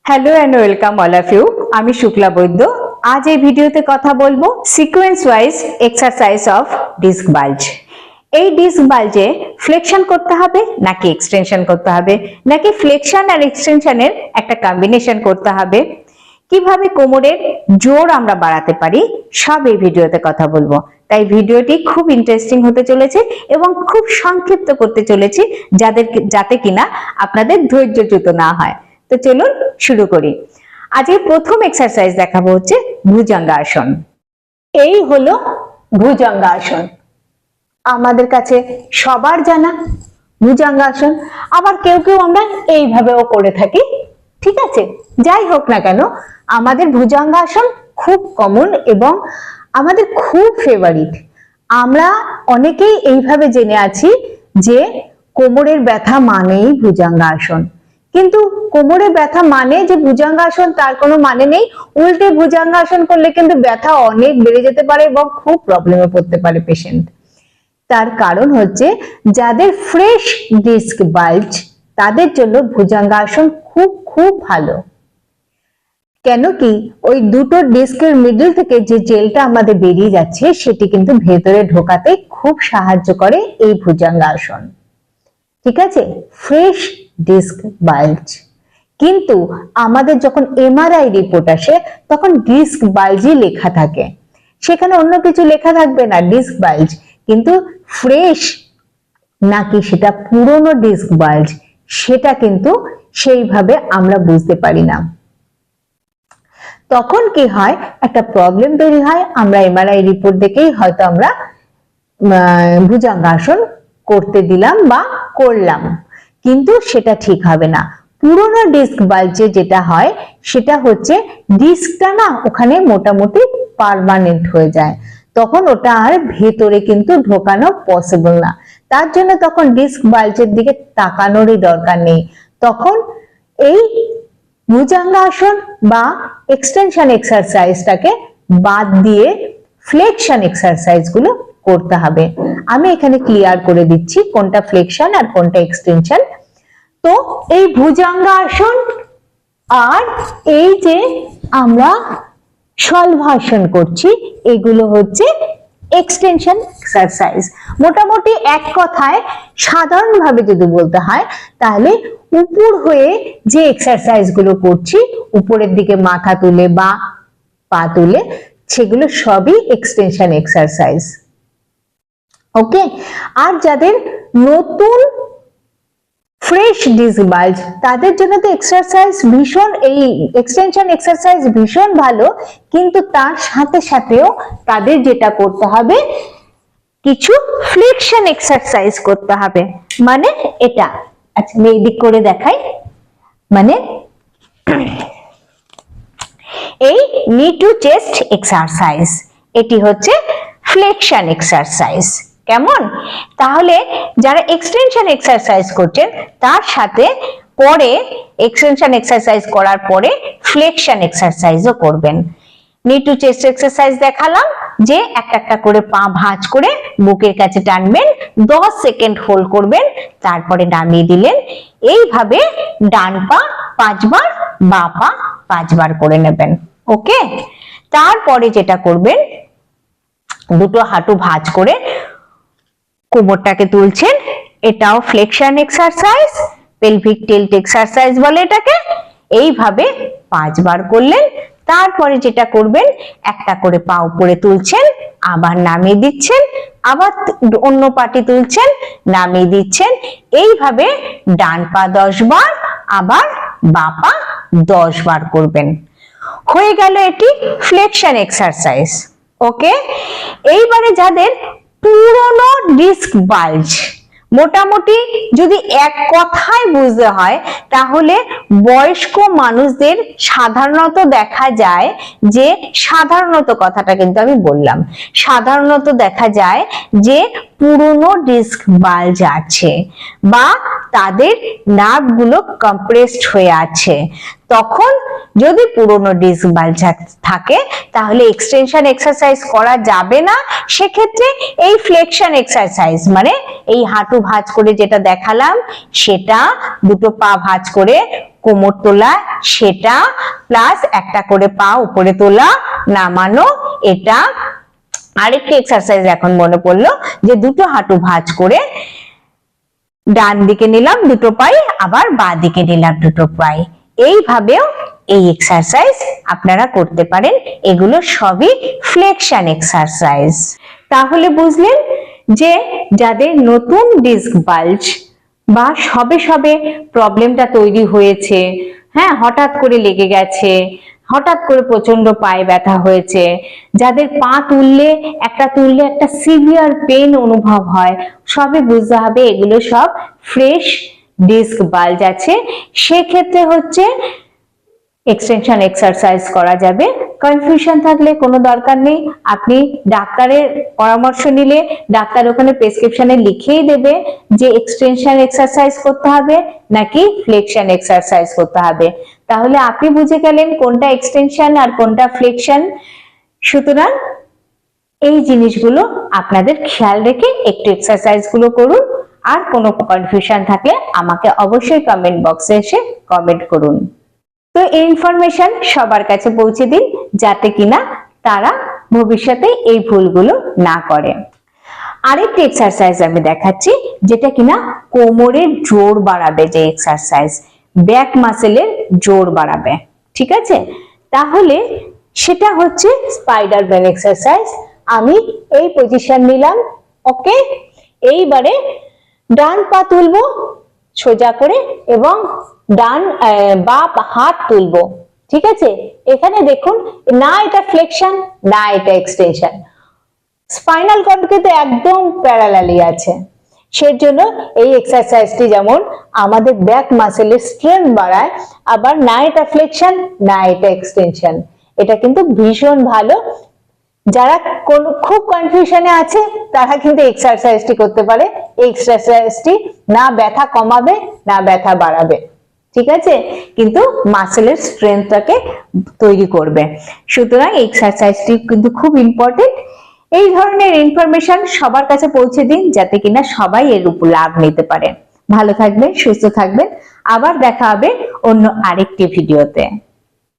Hello and welcome all of you. আমি শুক্লা বৈদ্য। আজ এই ভিডিওতে কথা বলবো sequence wise exercise of disc bulge. এই ডিস্ক বাল্জে ফ্লেকশন করতে হবে নাকি এক্সটেনশন করতে হবে, নাকি ফ্লেকশন আর এক্সটেনশনের একটা কম্বিনেশন করতে হবে, কিভাবে কোমরের জোর আমরা বাড়াতে পারি, সব এই ভিডিওতে কথা বলবো। তাই ভিডিওটি খুব ইন্টারেস্টিং হতে চলেছে এবং খুব সংক্ষিপ্ত করতে চলেছি যাতে কিনা আপনাদের ধৈর্যচ্যুত না হয়। তো চলুন শুরু করি। আজকে প্রথম এক্সারসাইজ দেখাবো হচ্ছে ভুজঙ্গাসন। এই হলো ভুজঙ্গাসন, আমাদের কাছে সবার জানা ভুজঙ্গাসন। আবার কেউ কেউ আমরা এইভাবেও করে থাকি, ঠিক আছে? যাই হোক না কেন, আমাদের ভুজঙ্গাসন খুব কমন এবং আমাদের খুব ফেভারিট। আমরা অনেকেই এইভাবে জেনে আছি যে কোমরের ব্যথা মানেই ভুজঙ্গাসন, কিন্তু কোমরে ব্যথা মানে যে ভুজঙ্গাসন তার কোনো মানে নেই। উল্টে ভুজঙ্গাসন করলে কিন্তু ব্যথা অনেক বেড়ে যেতে পারে এবং খুব প্রবলেমে পড়তে পারে পেশেন্ট। তার কারণ হচ্ছে যাদের ফ্রেশ ডিস্ক বাল্জ তাদের জন্য ভুজঙ্গাসন খুব খুব ভালো। কেন কি ওই দুটো ডিস্কের মিডল থেকে যে জেলটা আমাদের বেরিয়ে যাচ্ছে সেটি কিন্তু ভেতরে ঢোকাতে খুব সাহায্য করে এই ভুজঙ্গাসন, ঠিক আছে? Fresh disc bulge. কিন্তু আমাদের যখন এমআরআই রিপোর্ট আসে তখন ডিস্ক বাল্জই লেখা থাকে, সেখানে অন্য কিছু লেখা থাকবে না, ডিস্ক বাল্জ। কিন্তু ফ্রেশ নাকি সেটা পুরনো ডিস্ক বাল্জ সেটা কিন্তু সেইভাবে আমরা বুঝতে পারি না। তখন কি হয়, একটা প্রবলেম তৈরি হয়। আমরা এমআরআই রিপোর্ট দেখেই হয়তো আমরা ভুজঙ্গাসন করতে দিলাম বা করলাম, কিন্তু সেটা ঠিক হবে না। পুরোনো ডিস্ক বাল্জে যেটা হয় সেটা হচ্ছে ডিস্কটা না ওখানে মোটামুটি পার্মানেন্ট হয়ে যায়, তখন ওটা আর ভেতরে কিন্তু ঢোকানো পসিবল না। তার জন্য তখন ডিস্ক বাল্জের দিকে তাকানোরই দরকার নেই। তখন এই ভুজঙ্গাসন বা এক্সটেনশন এক্সারসাইজটাকে বাদ দিয়ে ফ্লেকশন এক্সারসাইজ গুলো করতে হবে। আমি এখানে ক্লিয়ার করে দিচ্ছি কোনটা ফ্লেকশন আর কোনটা এক্সটেনশন। তো এই ভুজঙ্গাসন আর এই যে আমরা শলভাসন করছি এগুলো হচ্ছে এক্সটেনশন এক্সারসাইজ। মোটামুটি এক কথায় সাধারণভাবে যদি বলতে হয় তাহলে উপর হয়ে যে এক্সারসাইজ গুলো করছি, উপরের দিকে মাথা তুলে বা পা তুলে, সেগুলো সবই এক্সটেনশন এক্সারসাইজ। ওকে, আর যাদের নতুন ফ্রেশ ডিস্ক বাল্জ তাদের জন্য তো এক্সারসাইজ ভীষণ, এই এক্সটেনশন এক্সারসাইজ ভীষণ ভালো, কিন্তু তার সাথে সাথেও তাদের যেটা করতে হবে কিছু ফ্লেকশন এক্সারসাইজ করতে হবে। মানে এটা, আচ্ছা আমি এই দিক করে দেখাই, মানে এই নি টু চেস্ট এক্সারসাইজ, এটি হচ্ছে ফ্লেকশন এক্সারসাইজ। কেমন? তাহলে যারা এক্সটেনশন এক্সারসাইজ করছেন তার সাথে পরে এক্সটেনশন এক্সারসাইজ করার পরে ফ্লেকশন এক্সারসাইজও করবেন। নি টু চেস্ট এক্সারসাইজ দেখালাম যে একটা একটা করে পা ভাঁজ করে বুকের কাছে টানবেন, 10 সেকেন্ড হোল্ড করবেন, তারপরে নামিয়ে দিলেন। এইভাবে ডান পা 5 বার, বাঁ পা 5 বার করে নেবেন। ওকে, তারপরে যেটা করবেন, দুটো হাঁটু ভাঁজ করে কোমরটাকে তুলছেন, এটাও flexion exercise, pelvic tilt exercise বলে এটাকে। এইভাবে 5 বার করলেন। তারপরে যেটা করবেন, একটা করে পা উপরে তুলছেন, আবার নামিয়ে দিচ্ছেন, আবার অন্য পাটি তুলছেন, নামিয়ে দিচ্ছেন। এইভাবে ডান পা 10 বার, আবার বাঁ পা 10 বার করবেন। হয়ে গেল এটি ফ্লেকশন এক্সারসাইজ। ওকে, এইবারে যাদের পুরনো ডিস্ক বাল্জ, মোটামুটি যদি এক কথায় বুঝতে হয় তাহলে বয়স্ক মানুষদের সাধারণত দেখা যায় যে, সাধারণত কথাটা কিন্তু আমি বললাম, সাধারণত দেখা যায় যে পুরনো ডিস্ক বাল্জ আছে বা তাদের নার্ভগুলো কম্প্রেসড হয়ে আছে। তখন যদি পুরনো ডিস্ক বাল্জ থাকে তাহলে এক্সটেনশন এক্সারসাইজ করা যাবে না। সেক্ষেত্রে এই ফ্লেকশন এক্সারসাইজ মানে এই হাঁটু ভাঁজ করে যেটা দেখালাম সেটা, দুটো পা ভাঁজ করে কোমর তোলা সেটা, প্লাস একটা করে পা উপরে তোলা নামানো, এটা আরেকটি এক্সারসাইজ এখন মনে পড়লো যে দুটো হাঁটু ভাঁজ করে ডান দিকে নিলাম দুটো পাই, আবার বাঁ দিকে নিলাম দুটো পাই। এইভাবেও এই এক্সারসাইজ আপনারা করতে পারেন। এগুলো সবই ফ্লেকশন এক্সারসাইজ। তাহলে বুঝলেন যে যাদের নতুন ডিস্ক বাল্জ বা সবে সবে প্রবলেমটা তৈরি হয়েছে, হ্যাঁ, হঠাৎ করে লেগে গেছে, হঠাৎ করে প্রচন্ড পায়ে ব্যথা হয়েছে, যাদের পা তুললে একটা সিভিয়ার পেন অনুভব হয়, সবে বুঝতে হবে এগুলো সব ফ্রেশ ডিস্ক বাল্জ আছে। সেক্ষেত্রে হচ্ছে এক্সটেনশন এক্সারসাইজ করা যাবে। কনফিউশন থাকলে কোনো দরকার নেই, আপনি ডাক্তারের পরামর্শ নিলে ডাক্তার ওখানে প্রেসক্রিপশনে লিখেই দেবে যে এক্সটেনশন এক্সারসাইজ করতে হবে নাকি ফ্লেকশন এক্সারসাইজ করতে হবে। তাহলে আপনি বুঝে গেলেন কোনটা এক্সটেনশন আর কোনটা ফ্লেকশন। সুতরাং এই জিনিসগুলো আপনাদের খেয়াল রেখে একটু এক্সারসাইজ গুলো করুন। আর কোনো কনফিউশন থাকলে আমাকে অবশ্যই কমেন্ট বক্সে এসে কমেন্ট করুন। তো এই ইনফরমেশন সবার কাছে পৌঁছে দিন যাতে কিনা তারা ভবিষ্যতে এই ভুলগুলো না করে। আরেকটি এক্সারসাইজ আমি দেখাচ্ছি যেটা কিনা কোমরের জোর বাড়াবে, যে এক্সারসাইজ ব্যাক মাসেলের জোর বাড়াবে, ঠিক আছে? তাহলে সেটা হচ্ছে স্পাইডার বেল এক্সারসাইজ। আমি এই পজিশন নিলাম, ওকে। এইবারে ডান পা তুলবো সোজা করে এবং ডান বাঁ হাত তুলবো, ঠিক আছে? এখানে দেখুন না এটা ফ্লেকশন না এটা এক্সটেনশন, স্পাইনাল কর্ড কিন্তু একদম প্যারালালি আছে। সেজন্য এই এক্সারসাইজটি যেমন আমাদের ব্যাক মাসেলের স্ট্রেংথ বাড়ায়, আবার না এটা ফ্লেকশন না এটা এক্সটেনশন, এটা কিন্তু ভীষণ ভালো। যারা খুব কনফিউশনে আছে তারা কিন্তু এক্সারসাইজটি করতে পারে। এই এক্সারসাইজটি না ব্যথা কমাবে না ব্যথা বাড়াবে, ঠিক আছে, কিন্তু মাসেলের স্ট্রেংথটাকে তৈরি করবে। সুতরাং এক্সারসাইজটি কিন্তু খুব ইম্পর্টেন্ট। এই ধরনের ইনফরমেশন সবার কাছে পৌঁছে দিন যাতে কিনা সবাই এর উপর লাভ নিতে পারে। ভালো থাকবেন, সুস্থ থাকবেন, আবার দেখা হবে অন্য আরেকটি ভিডিওতে।